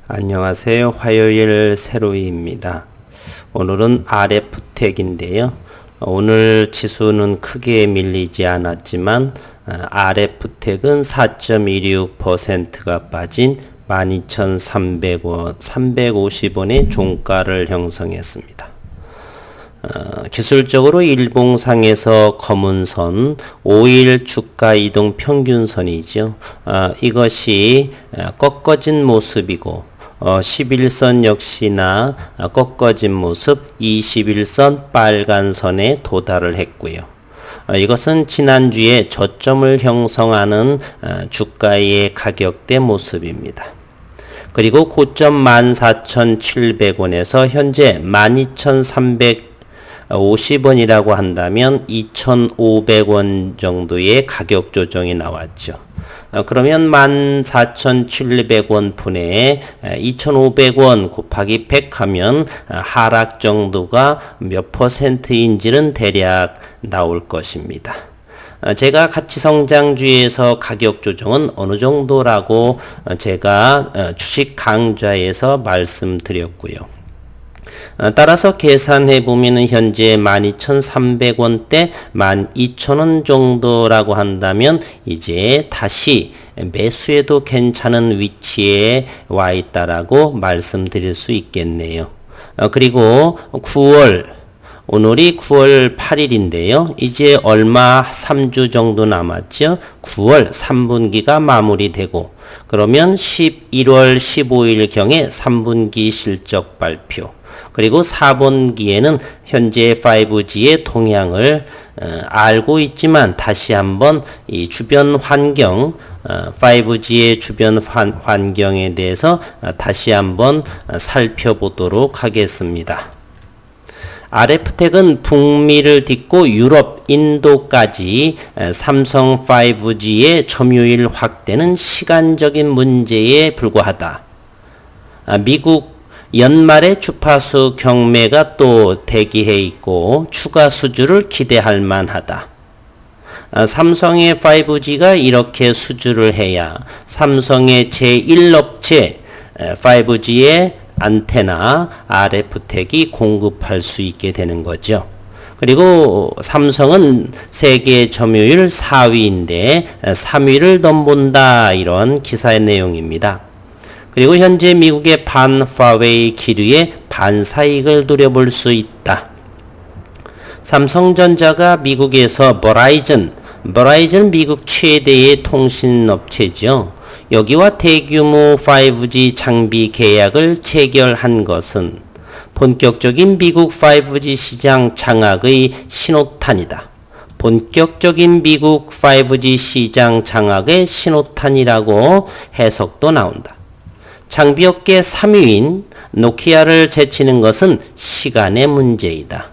안녕하세요. 화요일 세로이입니다. 오늘은 RF텍인데요. 오늘 지수는 크게 밀리지 않았지만 RF텍은 4.16%가 빠진 12,350원의 종가를 형성했습니다. 기술적으로 일봉상에서 검은 선 5일 주가 이동 평균선이죠. 이것이 꺾어진 모습이고 11선 역시나 꺾어진 모습 21선 빨간 선에 도달을 했고요. 이것은 지난주에 저점을 형성하는 주가의 가격대 모습입니다. 그리고 고점 14,700원에서 현재 12,350원이라고 한다면 2,500원 정도의 가격 조정이 나왔죠. 그러면 14,700원 분에 2,500원 곱하기 100 하면 하락 정도가 몇 %인지는 대략 나올 것입니다. 제가 가치성장주에서 가격 조정은 어느 정도라고 제가 주식 강좌에서 말씀드렸고요. 따라서 계산해 보면 현재 12,300원대 12,000원 정도라고 한다면 이제 다시 매수해도 괜찮은 위치에 와 있다라고 말씀드릴 수 있겠네요. 그리고 오늘이 9월 8일인데요. 이제 얼마 3주 정도 남았죠. 9월 3분기가 마무리되고 그러면 11월 15일경에 3분기 실적 발표 그리고 4분기에는 현재 5G의 동향을 알고 있지만 다시 한번 이 주변 환경 5G의 주변 환경에 대해서 다시 한번 살펴보도록 하겠습니다. RF텍은 북미를 딛고 유럽, 인도까지 삼성 5G의 점유율 확대는 시간적인 문제에 불과하다. 미국 연말에 주파수 경매가 또 대기해 있고 추가 수주를 기대할 만하다. 삼성의 5G가 이렇게 수주를 해야 삼성의 제1업체 5G의 안테나 RF텍이 공급할 수 있게 되는 거죠. 그리고 삼성은 세계 점유율 4위인데 3위를 넘본다 이런 기사의 내용입니다. 그리고 현재 미국의 반화웨이 기류에 반사익을 노려볼 수 있다. 삼성전자가 미국에서 버라이즌 미국 최대의 통신업체죠. 여기와 대규모 5G 장비 계약을 체결한 것은 본격적인 미국 5G 시장 장악의 신호탄이다. 본격적인 미국 5G 시장 장악의 신호탄이라고 해석도 나온다. 장비업계 3위인 노키아를 제치는 것은 시간의 문제이다.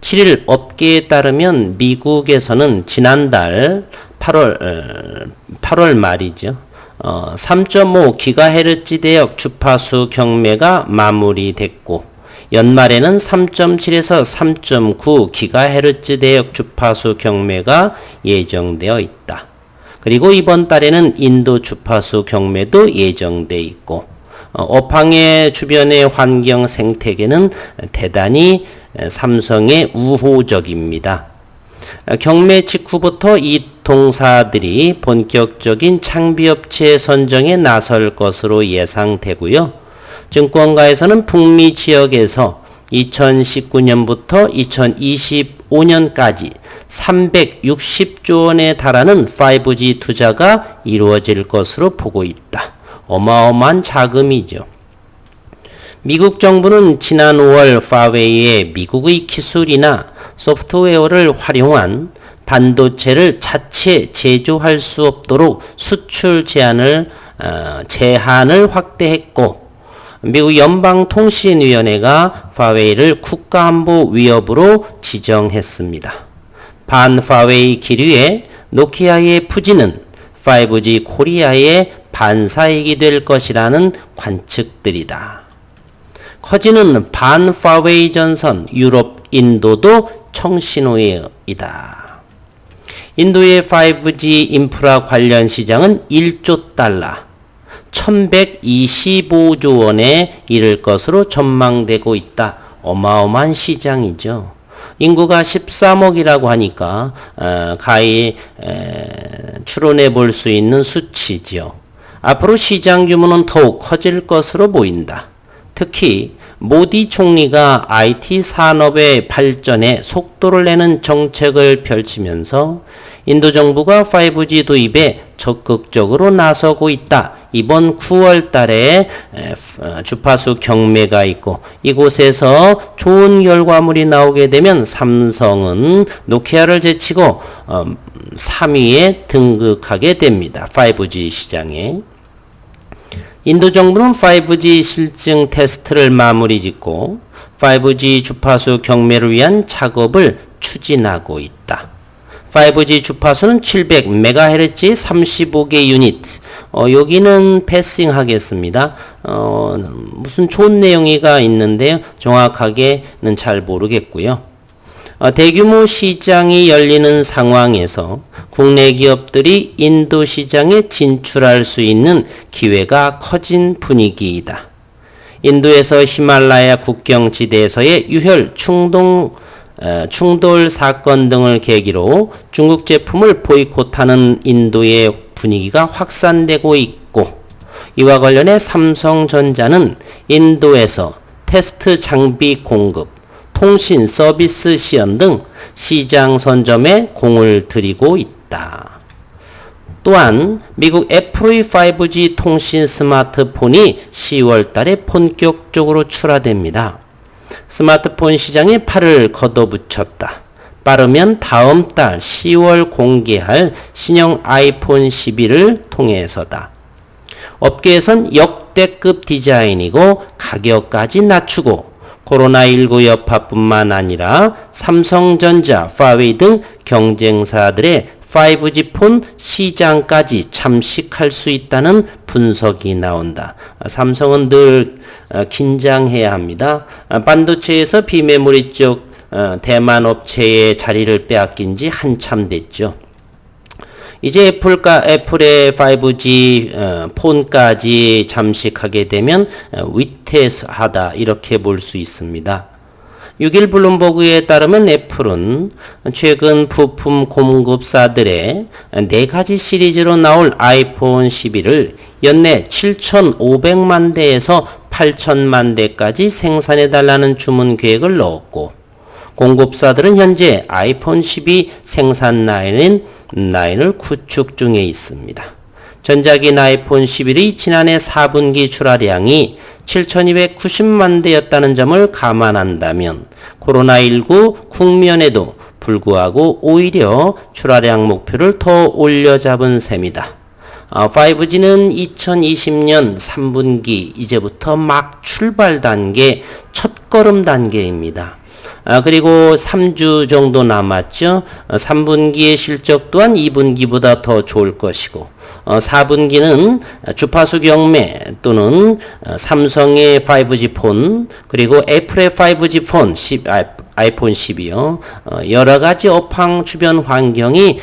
7일 업계에 따르면 미국에서는 지난달 8월 말이죠. 3.5GHz 대역 주파수 경매가 마무리됐고 연말에는 3.7에서 3.9GHz 대역 주파수 경매가 예정되어 있다. 그리고 이번 달에는 인도 주파수 경매도 예정되어 있고 업황의 주변의 환경 생태계는 대단히 삼성의 우호적입니다. 경매 직후부터 이 동사들이 본격적인 장비업체 선정에 나설 것으로 예상되고요. 증권가에서는 북미 지역에서 2019년부터 2025년까지 360조 원에 달하는 5G 투자가 이루어질 것으로 보고 있다. 어마어마한 자금이죠. 미국 정부는 지난 5월 화웨이의 미국의 기술이나 소프트웨어를 활용한 반도체를 자체 제조할 수 없도록 수출 제한을 확대했고 미국 연방통신위원회가 화웨이를 국가안보 위협으로 지정했습니다. 반화웨이 기류에 노키아의 부진은 5G 코리아의 반사익이 될 것이라는 관측들이다. 커지는 반화웨이 전선 유럽, 인도도 청신호이다. 인도의 5G 인프라 관련 시장은 1조 달러, 1125조 원에 이를 것으로 전망되고 있다. 어마어마한 시장이죠. 인구가 13억이라고 하니까 가히 추론해 볼 수 있는 수치죠. 앞으로 시장 규모는 더욱 커질 것으로 보인다. 특히 모디 총리가 IT 산업의 발전에 속도를 내는 정책을 펼치면서 인도 정부가 5G 도입에 적극적으로 나서고 있다. 이번 9월 달에 주파수 경매가 있고 이곳에서 좋은 결과물이 나오게 되면 삼성은 노키아를 제치고 3위에 등극하게 됩니다. 5G 시장에. 인도 정부는 5G 실증 테스트를 마무리 짓고 5G 주파수 경매를 위한 작업을 추진하고 있다. 5G 주파수는 700MHz 35개 유닛. 여기는 패싱 하겠습니다. 무슨 좋은 내용이가 있는데요. 정확하게는 잘 모르겠고요. 대규모 시장이 열리는 상황에서 국내 기업들이 인도 시장에 진출할 수 있는 기회가 커진 분위기이다. 인도에서 히말라야 국경지대에서의 유혈 충돌 사건 등을 계기로 중국 제품을 보이콧하는 인도의 분위기가 확산되고 있고 이와 관련해 삼성전자는 인도에서 테스트 장비 공급, 통신 서비스 시연 등 시장 선점에 공을 들이고 있다. 또한 미국 애플의 5G 통신 스마트폰이 10월 달에 본격적으로 출하됩니다. 스마트폰 시장에 팔을 걷어붙였다. 빠르면 다음 달 10월 공개할 신형 아이폰 11을 통해서다. 업계에선 역대급 디자인이고 가격까지 낮추고 코로나19 여파뿐만 아니라 삼성전자, 파웨이 등 경쟁사들의 5G 폰 시장까지 잠식할 수 있다는 분석이 나온다. 삼성은 늘 긴장해야 합니다. 반도체에서 비메모리 쪽 대만 업체의 자리를 빼앗긴 지 한참 됐죠. 이제 애플의 5G 폰까지 잠식하게 되면 위태하다 이렇게 볼 수 있습니다. 6일 블룸버그에 따르면 애플은 최근 부품 공급사들의 4가지 시리즈로 나올 아이폰 11을 연내 7,500만 대에서 8,000만 대까지 생산해달라는 주문 계획을 넣었고 공급사들은 현재 아이폰 12 생산 라인을 구축 중에 있습니다. 전작인 아이폰 11이 지난해 4분기 출하량이 7,290만 대였다는 점을 감안한다면 코로나19 국면에도 불구하고 오히려 출하량 목표를 더 올려잡은 셈이다. 5G는 2020년 3분기 이제부터 막 출발 단계, 첫걸음 단계입니다. 그리고 3주 정도 남았죠. 3분기의 실적 또한 2분기보다 더 좋을 것이고 4분기는 주파수 경매 또는 삼성의 5G 폰 그리고 애플의 5G 폰 아이폰 10이요. 여러가지 업황 주변 환경이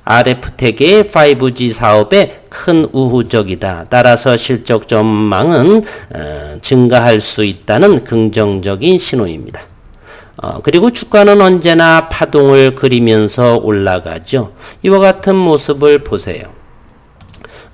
RF텍의 5G 사업에 큰 우호적이다. 따라서 실적 전망은 증가할 수 있다는 긍정적인 신호입니다. 그리고 주가는 언제나 파동을 그리면서 올라가죠. 이와 같은 모습을 보세요.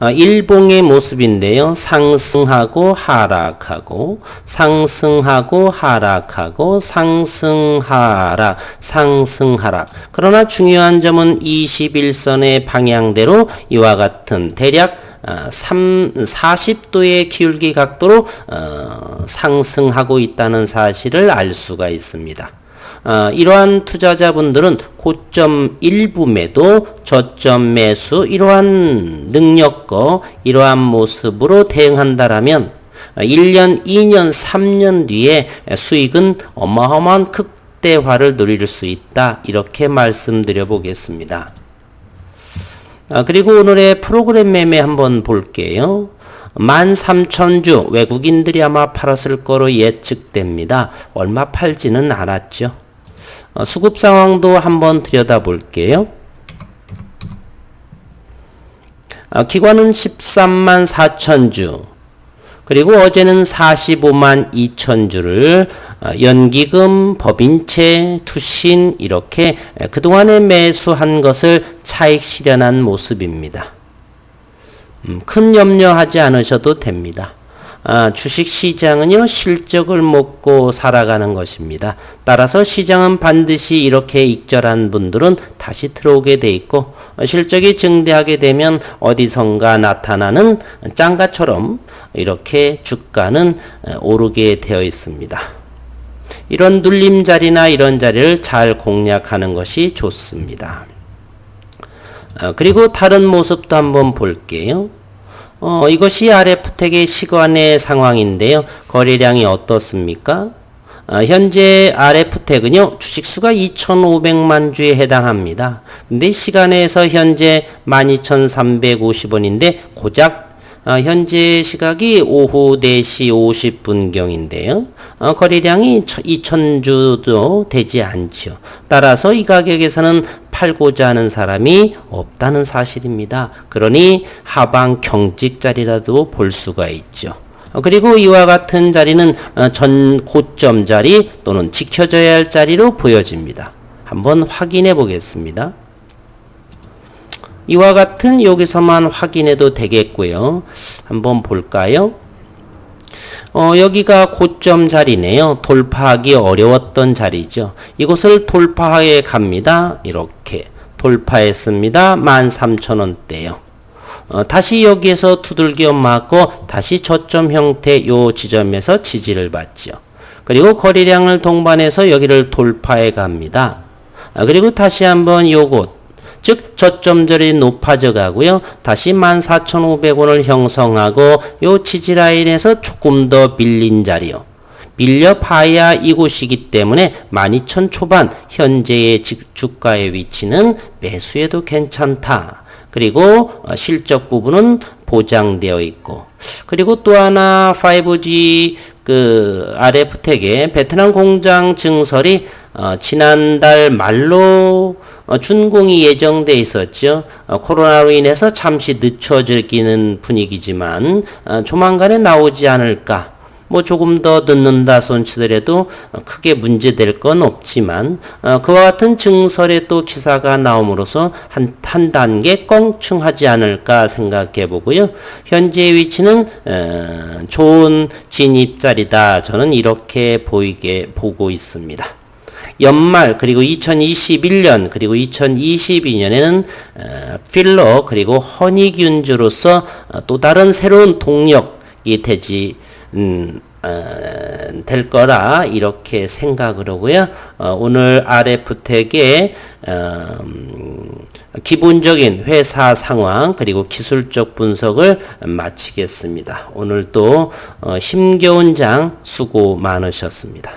일봉의 모습인데요. 상승하고 하락하고 상승하고 하락하고 상승하락 상승하락. 그러나 중요한 점은 21선의 방향대로 이와 같은 대략 40도의 기울기 각도로 상승하고 있다는 사실을 알 수가 있습니다. 이러한 투자자분들은 고점 일부 매도, 저점 매수 이러한 능력과 이러한 모습으로 대응한다라면 1년, 2년, 3년 뒤에 수익은 어마어마한 극대화를 누릴 수 있다. 이렇게 말씀드려 보겠습니다. 그리고 오늘의 프로그램 매매 한번 볼게요. 13,000주 외국인들이 아마 팔았을 거로 예측됩니다. 얼마 팔지는 않았죠. 수급 상황도 한번 들여다볼게요. 기관은 13만 4천 주, 그리고 어제는 45만 2천 주를 연기금, 법인채, 투신 이렇게 그동안에 매수한 것을 차익 실현한 모습입니다. 큰 염려하지 않으셔도 됩니다. 주식시장은요, 실적을 먹고 살아가는 것입니다. 따라서 시장은 반드시 이렇게 익절한 분들은 다시 들어오게 돼 있고, 실적이 증대하게 되면 어디선가 나타나는 짱가처럼 이렇게 주가는 오르게 되어 있습니다. 이런 눌림 자리나 이런 자리를 잘 공략하는 것이 좋습니다. 그리고 다른 모습도 한번 볼게요. 이것이 RF텍의 시간의 상황인데요. 거래량이 어떻습니까? 현재 RF텍은요, 주식수가 2,500만 주에 해당합니다. 근데 시간에서 현재 12,350원인데, 고작 현재 시각이 오후 4시 50분경인데요. 거래량이 2,000주도 되지 않죠. 따라서 이 가격에서는 팔고자 하는 사람이 없다는 사실입니다. 그러니 하방 경직 자리라도 볼 수가 있죠. 그리고 이와 같은 자리는 전 고점 자리 또는 지켜져야 할 자리로 보여집니다. 한번 확인해 보겠습니다. 이와 같은 여기서만 확인해도 되겠고요. 한번 볼까요? 여기가 고점 자리네요. 돌파하기 어려웠던 자리죠. 이곳을 돌파해 갑니다. 이렇게 돌파했습니다. 13,000원대요. 다시 여기에서 두들겨 맞고 다시 저점 형태 요 지점에서 지지를 받죠. 그리고 거래량을 동반해서 여기를 돌파해 갑니다. 그리고 다시 한번 요곳, 즉 저점들이 높아져 가고요. 다시 14,500원을 형성하고 요 지지라인에서 조금 더 밀린 자리요. 밀려 봐야 이곳이기 때문에 12,000 초반 현재의 주가의 위치는 매수해도 괜찮다. 그리고 실적 부분은 보장되어 있고, 그리고 또 하나 5G RF텍의 베트남 공장 증설이 지난달 말로 준공이 예정돼 있었죠. 코로나로 인해서 잠시 늦춰지기는 분위기지만 조만간에 나오지 않을까. 조금 더 늦는다 손치더라도 크게 문제될 건 없지만, 그와 같은 증설에 또 기사가 나옴으로써 한 단계 껑충하지 않을까 생각해 보고요. 현재의 위치는 좋은 진입자리다. 저는 이렇게 보고 있습니다. 연말 그리고 2021년 그리고 2022년에는 필러 그리고 허니균주로서 또 다른 새로운 동력이 될 거라 이렇게 생각을 하고요. 오늘 RF텍의 기본적인 회사 상황 그리고 기술적 분석을 마치겠습니다. 오늘도 힘겨운 장 수고 많으셨습니다.